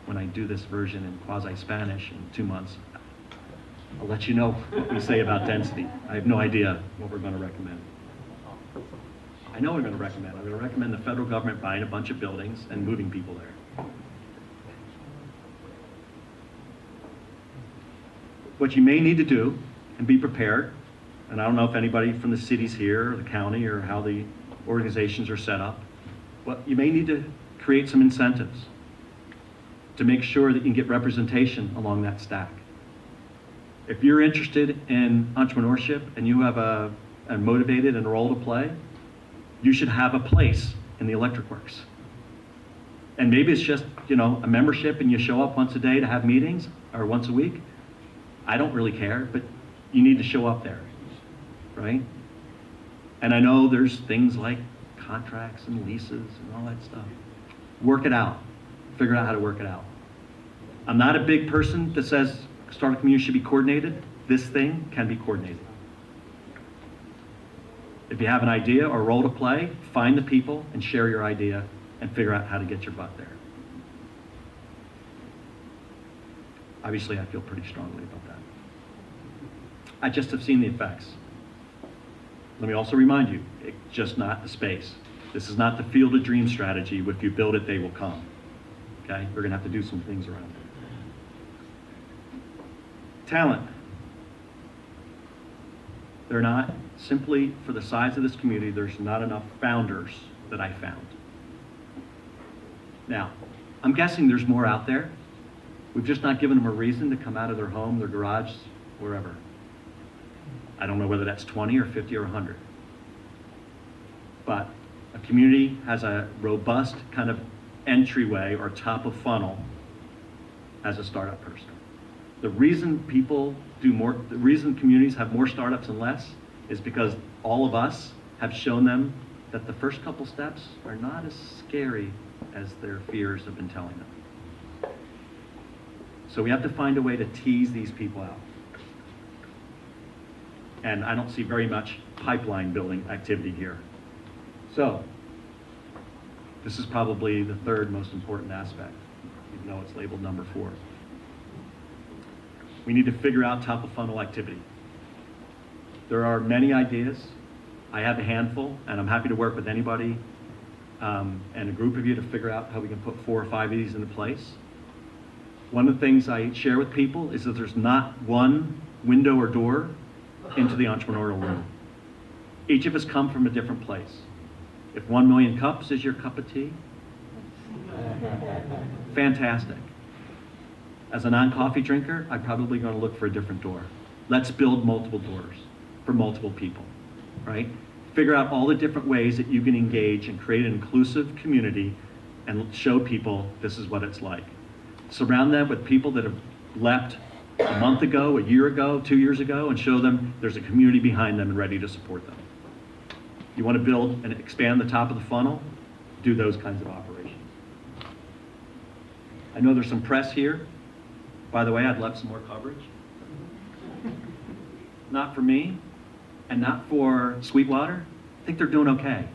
When I do this version in quasi-Spanish in 2 months, I'll let you know what we say about density. I have no idea what we're going to recommend. I know what I'm going to recommend. I'm going to recommend the federal government buying a bunch of buildings and moving people there. What you may need to do, and be prepared, and I don't know if anybody from the cities here, or the county, or how the organizations are set up, but you may need to create some incentives to make sure that you can get representation along that stack. If you're interested in entrepreneurship and you have a motivated and a role to play, you should have a place in the electric works. And maybe it's just, a membership and you show up once a day to have meetings or once a week. I don't really care, but you need to show up there, right? And I know there's things like contracts and leases and all that stuff. Work it out. Figure out how to work it out. I'm not a big person that says startup community should be coordinated. This thing can be coordinated. If you have an idea or a role to play, find the people and share your idea and figure out how to get your butt there. Obviously, I feel pretty strongly about that. I just have seen the effects. Let me also remind you, it's just not the space. This is not the field of dream strategy. If you build it, they will come. Okay? We're going to have to do some things around it. Talent. They're not, simply for the size of this community, there's not enough founders that I found. Now, I'm guessing there's more out there. We've just not given them a reason to come out of their home, their garage, wherever. I don't know whether that's 20 or 50 or 100. But a community has a robust kind of entryway or top of funnel as a startup person. The reason the reason communities have more startups and less is because all of us have shown them that the first couple steps are not as scary as their fears have been telling them. So we have to find a way to tease these people out. And I don't see very much pipeline building activity here. So, this is probably the third most important aspect, even though it's labeled number 4. We need to figure out top of funnel activity. There are many ideas. I have a handful, and I'm happy to work with anybody and a group of you to figure out how we can put 4 or 5 of these into place. One of the things I share with people is that there's not one window or door into the entrepreneurial room. Each of us come from a different place. If 1 million cups is your cup of tea, fantastic. As a non-coffee drinker, I'm probably going to look for a different door. Let's build multiple doors for multiple people, right? Figure out all the different ways that you can engage and create an inclusive community and show people this is what it's like. Surround them with people that have leapt a month ago, a year ago, 2 years ago, and show them there's a community behind them and ready to support them. You want to build and expand the top of the funnel? Do those kinds of operations. I know there's some press here. By the way, I'd love some more coverage. Not for me, and not for Sweetwater. I think they're doing okay.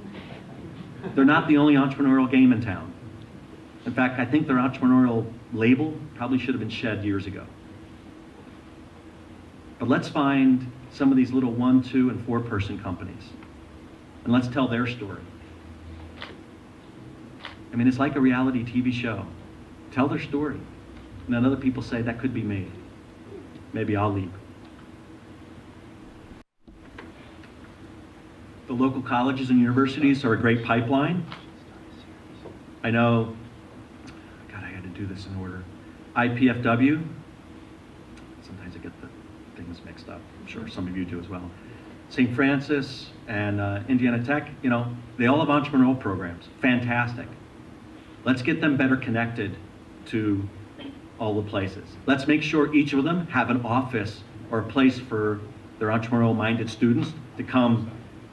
They're not the only entrepreneurial game in town. In fact, I think their entrepreneurial label probably should have been shed years ago. But let's find some of these little 1, 2, and 4 person companies, and let's tell their story. I mean, it's like a reality TV show. Tell their story. And then other people say, that could be me. Maybe I'll leap. The local colleges and universities are a great pipeline. I know, God, I had to do this in order. IPFW, sometimes I get the things mixed up. I'm sure some of you do as well. St. Francis and Indiana Tech, you know, they all have entrepreneurial programs. Fantastic. Let's get them better connected to all the places. Let's make sure each of them have an office or a place for their entrepreneurial-minded students to come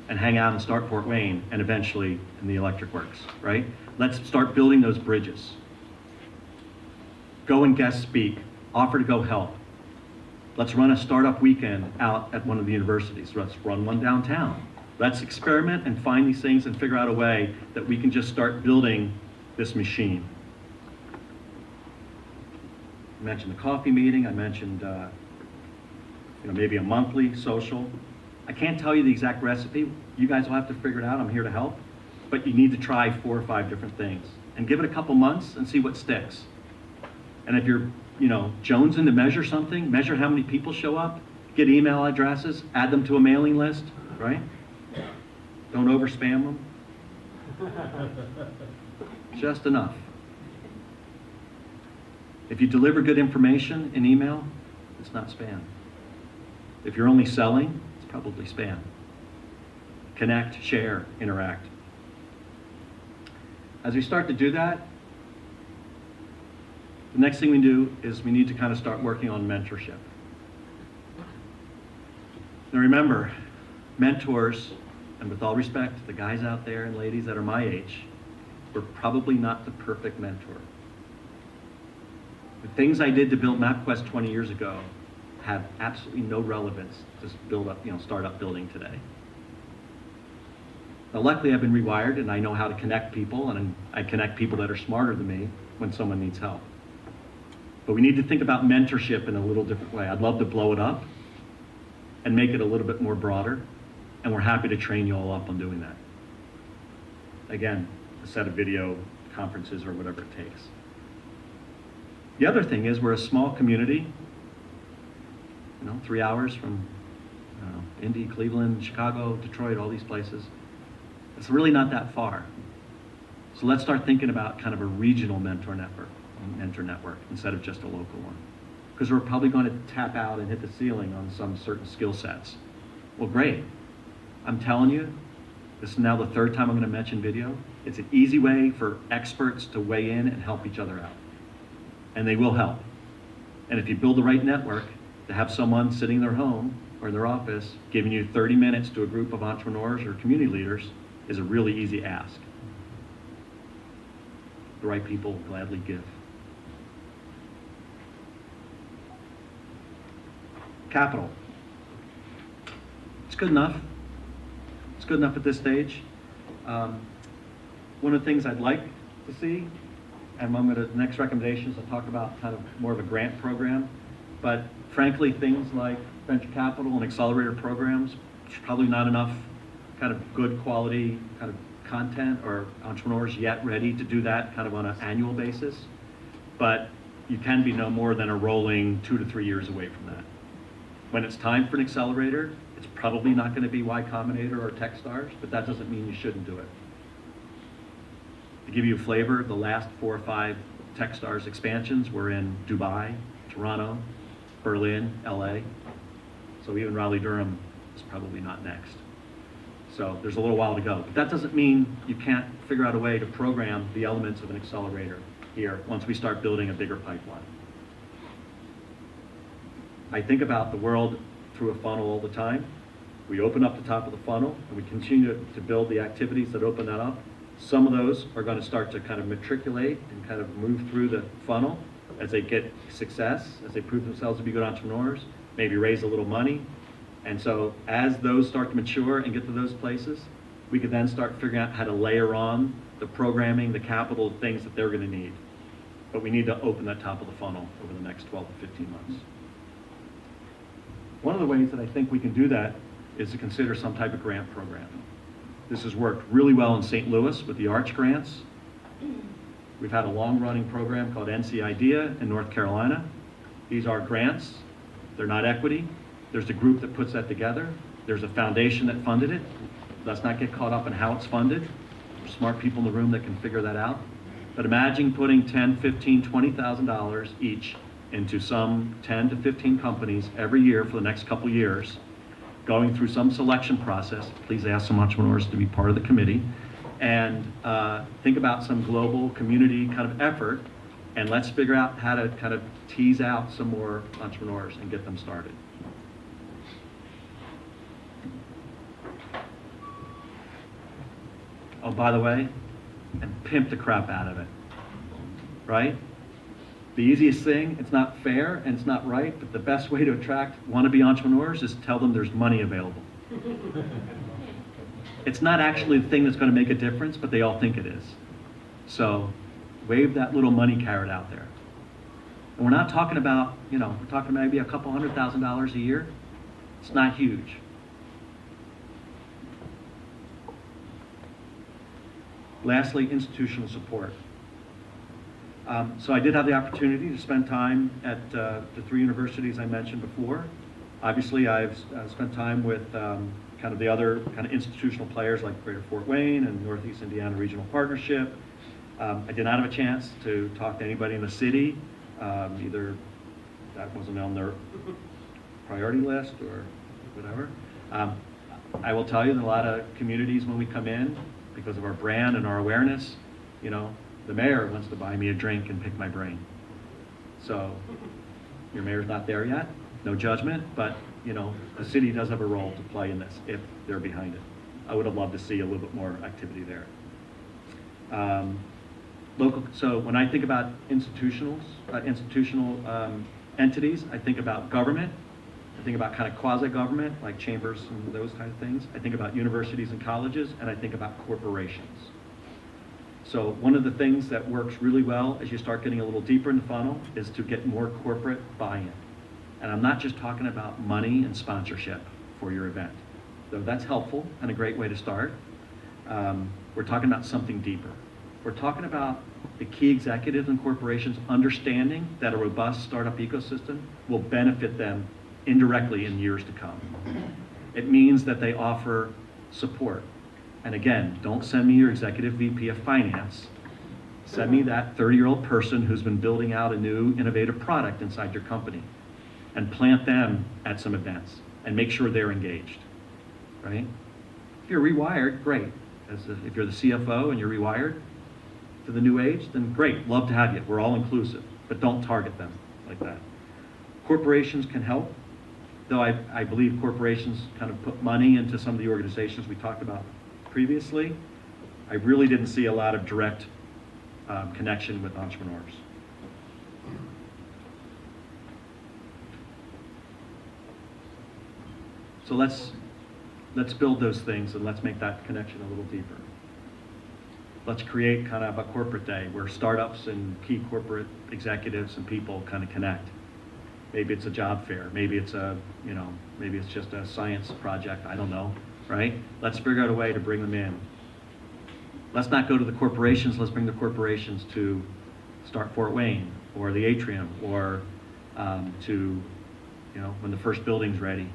and hang out and start Fort Wayne and eventually in the electric works, right? Let's start building those bridges. Go and guest speak. Offer to go help. Let's run a startup weekend out at one of the universities. Let's run one downtown. Let's experiment and find these things and figure out a way that we can just start building this machine. I mentioned the coffee meeting. I mentioned maybe a monthly social. I can't tell you the exact recipe. You guys will have to figure it out. I'm here to help. But you need to try 4 or 5 different things and give it a couple months and see what sticks. And if you're jonesing to measure something, measure how many people show up, get email addresses, add them to a mailing list, right? Don't overspam them. Just enough. If you deliver good information in email, it's not spam. If you're only selling, it's probably spam. Connect, share, interact. As we start to do that, the next thing we do is we need to kind of start working on mentorship. Now remember, mentors, and with all respect, the guys out there and ladies that are my age, were probably not the perfect mentor. The things I did to build MapQuest 20 years ago have absolutely no relevance to startup building today. Now luckily I've been rewired and I know how to connect people, and I connect people that are smarter than me when someone needs help. But we need to think about mentorship in a little different way. I'd love to blow it up and make it a little bit more broader, and we're happy to train you all up on doing that. Again, a set of video conferences or whatever it takes. The other thing is we're a small community, 3 hours from Indy, Cleveland, Chicago, Detroit, all these places. It's really not that far. So let's start thinking about kind of a regional mentor network instead of just a local one. Because we're probably going to tap out and hit the ceiling on some certain skill sets. Well, great. I'm telling you, this is now the 3rd time I'm going to mention video. It's an easy way for experts to weigh in and help each other out. And they will help. And if you build the right network, to have someone sitting in their home or in their office giving you 30 minutes to a group of entrepreneurs or community leaders is a really easy ask. The right people will gladly give. Capital. It's good enough. It's good enough at this stage. One of the things I'd like to see, and the next recommendations I'll talk about kind of more of a grant program, but frankly, things like venture capital and accelerator programs, probably not enough kind of good quality kind of content or entrepreneurs yet ready to do that kind of on an annual basis. But you can be no more than a rolling 2 to 3 years away from that. When it's time for an accelerator, it's probably not going to be Y Combinator or Techstars, but that doesn't mean you shouldn't do it. To give you a flavor, the last 4 or 5 Techstars expansions were in Dubai, Toronto, Berlin, LA. So even Raleigh-Durham is probably not next. So there's a little while to go. But that doesn't mean you can't figure out a way to program the elements of an accelerator here once we start building a bigger pipeline. I think about the world through a funnel all the time. We open up the top of the funnel and we continue to build the activities that open that up. Some of those are going to start to kind of matriculate and kind of move through the funnel as they get success, as they prove themselves to be good entrepreneurs, maybe raise a little money. And so as those start to mature and get to those places, we can then start figuring out how to layer on the programming, the capital, the things that they're going to need. But we need to open that top of the funnel over the next 12 to 15 months. One of the ways that I think we can do that is to consider some type of grant program. This has worked really well in St. Louis with the Arch grants. We've had a long-running program called NC IDEA in North Carolina. These are grants. They're not equity. There's a group that puts that together. There's a foundation that funded it. Let's not get caught up in how it's funded. There's smart people in the room that can figure that out. But imagine putting $10,000, $15,000, $20,000 each into some 10 to 15 companies every year for the next couple years, going through some selection process. Please ask some entrepreneurs to be part of the committee, and think about some global community kind of effort, and let's figure out how to kind of tease out some more entrepreneurs and get them started. Oh, by the way, and pimp the crap out of it, right? The easiest thing, it's not fair and it's not right, but the best way to attract wannabe entrepreneurs is tell them there's money available. It's not actually the thing that's going to make a difference, but they all think it is. So wave that little money carrot out there. And we're not talking about, we're talking maybe a couple $100,000 a year. It's not huge. Lastly, institutional support. So I did have the opportunity to spend time at the 3 universities I mentioned before. Obviously, I've spent time with kind of the other kind of institutional players like Greater Fort Wayne and Northeast Indiana Regional Partnership. I did not have a chance to talk to anybody in the city. Either that wasn't on their priority list or whatever. I will tell you that a lot of communities, when we come in, because of our brand and our awareness, the mayor wants to buy me a drink and pick my brain. So your mayor's not there yet, no judgment, but the city does have a role to play in this if they're behind it. I would have loved to see a little bit more activity there. So when I think about institutional entities, I think about government. I think about kind of quasi-government, like chambers and those kind of things. I think about universities and colleges, and I think about corporations. So one of the things that works really well as you start getting a little deeper in the funnel is to get more corporate buy-in. And I'm not just talking about money and sponsorship for your event, though that's helpful and a great way to start. We're talking about something deeper. We're talking about the key executives and corporations understanding that a robust startup ecosystem will benefit them indirectly in years to come. It means that they offer support. And again, don't send me your executive VP of finance. Send me that 30-year-old person who's been building out a new innovative product inside your company, and plant them at some events and make sure they're engaged, right? If you're rewired, great. If you're the CFO and you're rewired to the new age, then great, love to have you. We're all inclusive, but don't target them like that. Corporations can help, though I believe corporations kind of put money into some of the organizations we talked about previously. I really didn't see a lot of direct connection with entrepreneurs. So let's let's build those things and let's make that connection a little deeper. Let's create kind of a corporate day where startups and key corporate executives and people kind of connect. Maybe it's a job fair, maybe it's maybe it's just a science project, I don't know, right? Let's figure out a way to bring them in. Let's not go to the corporations, let's bring the corporations to start Fort Wayne or the Atrium or to, when the first building's ready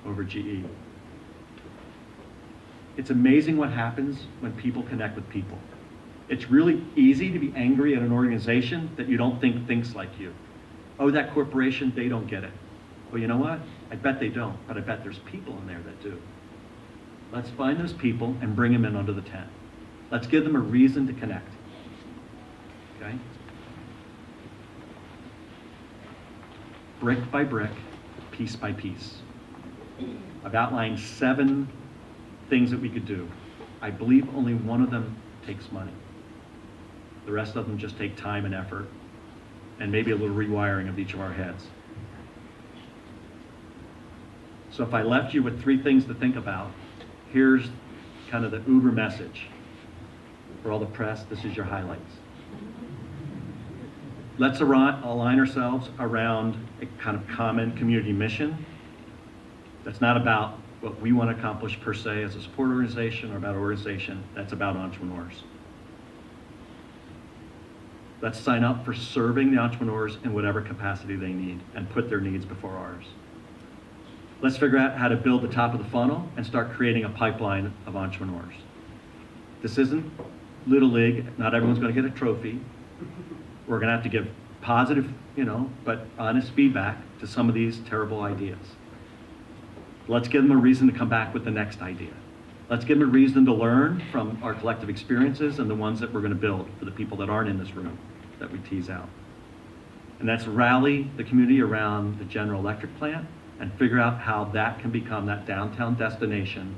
over GE. It's amazing what happens when people connect with people. It's really easy to be angry at an organization that you don't think thinks like you. Oh, that corporation, they don't get it. Well, you know what? I bet they don't, but I bet there's people in there that do. Let's find those people and bring them in under the tent. Let's give them a reason to connect. Okay? Brick by brick, piece by piece. I've outlined 7 things that we could do. I believe only one of them takes money. The rest of them just take time and effort, and maybe a little rewiring of each of our heads. So if I left you with 3 things to think about, here's kind of the uber message. For all the press, this is your highlights. Let's align ourselves around a kind of common community mission that's not about what we want to accomplish per se as a support organization or about an organization that's about entrepreneurs. Let's sign up for serving the entrepreneurs in whatever capacity they need and put their needs before ours. Let's figure out how to build the top of the funnel and start creating a pipeline of entrepreneurs. This isn't Little League. Not everyone's going to get a trophy. We're going to have to give positive, but honest feedback to some of these terrible ideas. Let's give them a reason to come back with the next idea. Let's give them a reason to learn from our collective experiences and the ones that we're going to build for the people that aren't in this room that we tease out. And that's rally the community around the General Electric plant and figure out how that can become that downtown destination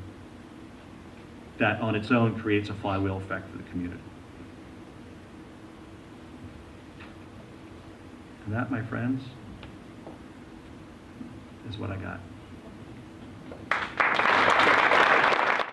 that on its own creates a flywheel effect for the community. And that, my friends, is what I got.